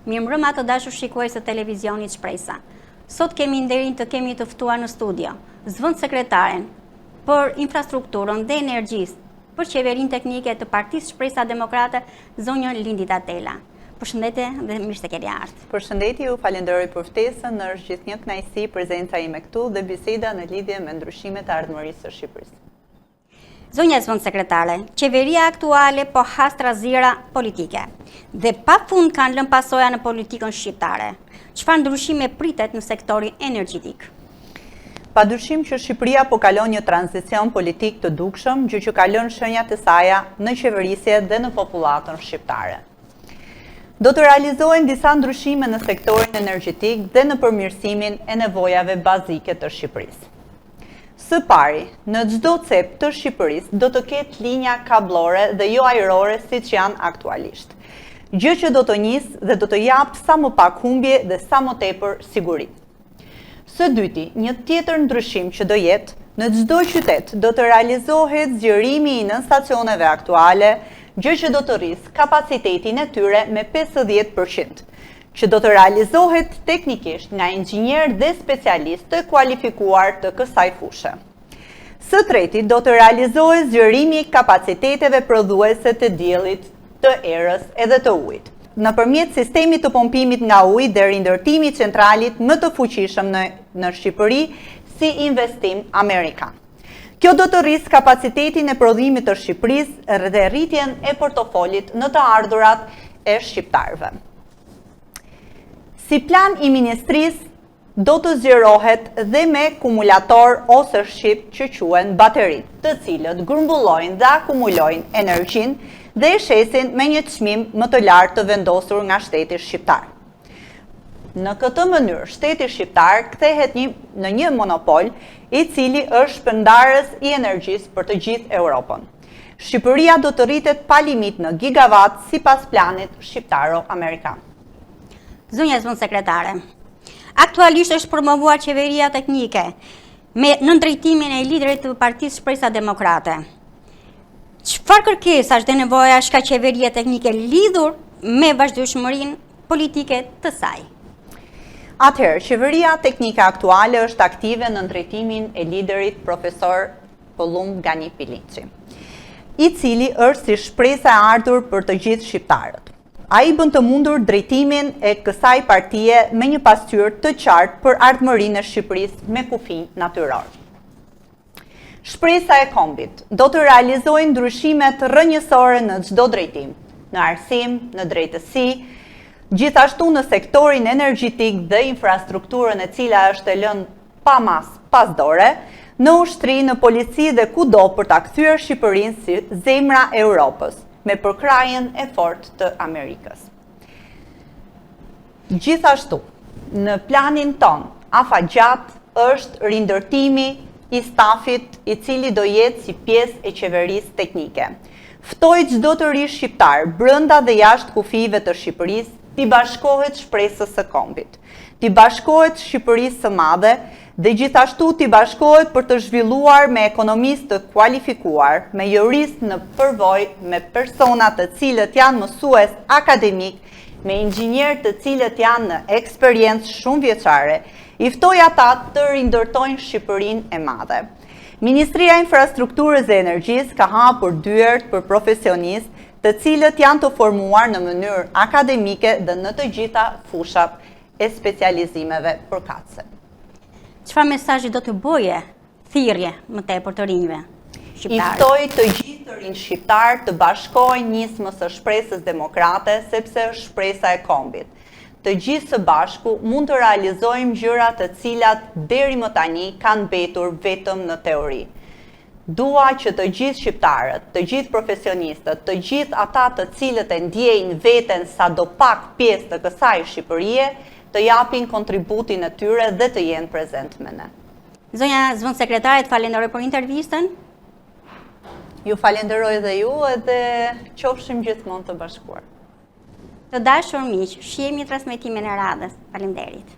Mirëmbrëma të dashur shikues të televizionit Shpresa. Sot kemi nderin të kemi të ftuar në studio zëvendës sekretaren për infrastrukturën dhe energjisë për qeverinë teknike të Partisë Shpresa Demokrate, zonjën Lindi Tatela. Përshëndetje dhe mirë se keni ardhur. Përshëndetje, ju falenderoj për ftesën, është gjithnjë kënaqësi prezenca ime këtu dhe biseda në lidhje me ndryshimet e ardhmërisë së Shqipërisë. Zonja zëvendës sekretare, qeveria aktuale po has trazira politike dhe pafund kanë lënë pasoja në politikën shqiptare. Çfarë ndryshime pritet në sektorin energjetik? Padyshim që Shqipëria po kalon një tranzicion politik të dukshëm, gjë që ka lënë shenjat e saj në qeverisje dhe në popullatën shqiptare. Do të realizohen disa ndryshime në sektorin energjetik dhe në përmirësimin e nevojave bazike të Shqipërisë. Së pari, në çdo cep të Shqipërisë do të ketë linja kablore dhe jo ajrore siç janë aktualisht. Gjë që do të nisë dhe do të japë sa më pak humbje dhe sa më tepër siguri. Së dyti, një tjetër ndryshim që do jetë, në çdo qytet do të realizohet zgjerimi i nën stacioneve aktuale, gjë që do të rrisë kapacitetin e tyre me 50%, që do të realizohet teknikisht nga inxhinier dhe specialistë të kualifikuar të kësaj fushë. Së treti, do të realizohet zgjerimi i kapaciteteve prodhuese të diellit, të erës edhe të ujit, nëpërmjet sistemit të pompimit nga uji deri ndërtimi i centralit më të fuqishëm në Shqipëri si investim amerikan. Kjo do të rrisë kapacitetin e prodhimit të Shqipërisë dhe rritjen e portofolit në të ardhurat e shqiptarëve. Si plan i ministrisë, do të zgjerohet dhe me kumulator ose shqip që quhen baterit, të cilët grumbullojnë dhe akumulojnë energjinë dhe e shesin me një çmim më të lartë të vendosur nga shteti shqiptar. Në këtë mënyrë, shteti shqiptar kthehet në një monopol i cili është shpërndarës i energjisë për të gjithë Europën. Shqipëria do të rritet pa limit në gigawatt sipas planit shqiptaro-amerikan. Zonja zëvendës sekretare, aktualisht është promovuar qeveria teknike me nëndrejtimin e liderit të Partisë Shpresa Demokrate. Çfarë kërkesash dhe nevojash ka qeveria teknike lidhur me vazhdueshmërinë politike të saj? Atëherë, qeveria teknike aktuale është aktive në drejtimin e liderit profesor Pollum Gani Piliçi, i cili është si shpresa e ardhur për të gjithë shqiptarët. Ai bën të mundur drejtimin e kësaj partie me një pasqyrë të qartë për ardhmërinë e Shqipërisë me kufi natyror. Shpresa e kombit do të realizojë ndryshimet rrënjësore në çdo drejtim, në arsim, në drejtësi, gjithashtu në sektorin energjetik dhe infrastrukturën e cila është e lënë pa mas pas dore, në ushtri, në polici dhe kudo për ta kthyer Shqipërinë si zemra e Europës, me përkrahjen e fortë të Amerikës. Gjithashtu, në planin ton, afatgjat është rindërtimi i stafit i cili do jetë si pjesë e qeverisë teknike. Ftoj çdo të ri shqiptar brenda dhe jashtë kufive të Shqipërisë t'i bashkohet shpresës së kombit, t'i bashkohet Shqipërisë së madhe dhe gjithashtu t'i bashkohet për të zhvilluar me ekonomistë të kualifikuar, me juristë në përvojë, me persona të cilët janë mësues akademik, me inxhinierë të cilët janë në eksperiencë shumë vjeçare, i ftoj ata të rindërtojnë Shqipërinë e madhe. Ministria e Infrastrukturës dhe Energjisë ka hapur dyert për profesionistë të cilët janë të formuar në mënyrë akademike dhe në të gjitha fushat e specializimeve përkatëse. Çfarë mesazhi do të bëje thirrje më tepër të rinjve shqiptarë? I ftoj të gjithë të rinj shqiptar të bashkohen nismës së Shpresës Demokrate, sepse është shpresa e kombit. Të gjithë së bashku mund të realizojmë gjëra të cilat deri më tani kanë mbetur vetëm në teori. Dua që të gjithë shqiptarët, të gjithë profesionistët, të gjithë ata të cilët e ndjejnë veten sadopak pjesë të kësaj Shqipërie, të japin kontributin e tyre dhe të jenë prezent me ne. Zonja zëvendës sekretare, falenderoj për intervistën. Ju falenderoj dhe ju edhe qofshim gjithmonë të bashkuar. Të dashur miq, shihemi transmetimin e radhës. Faleminderit.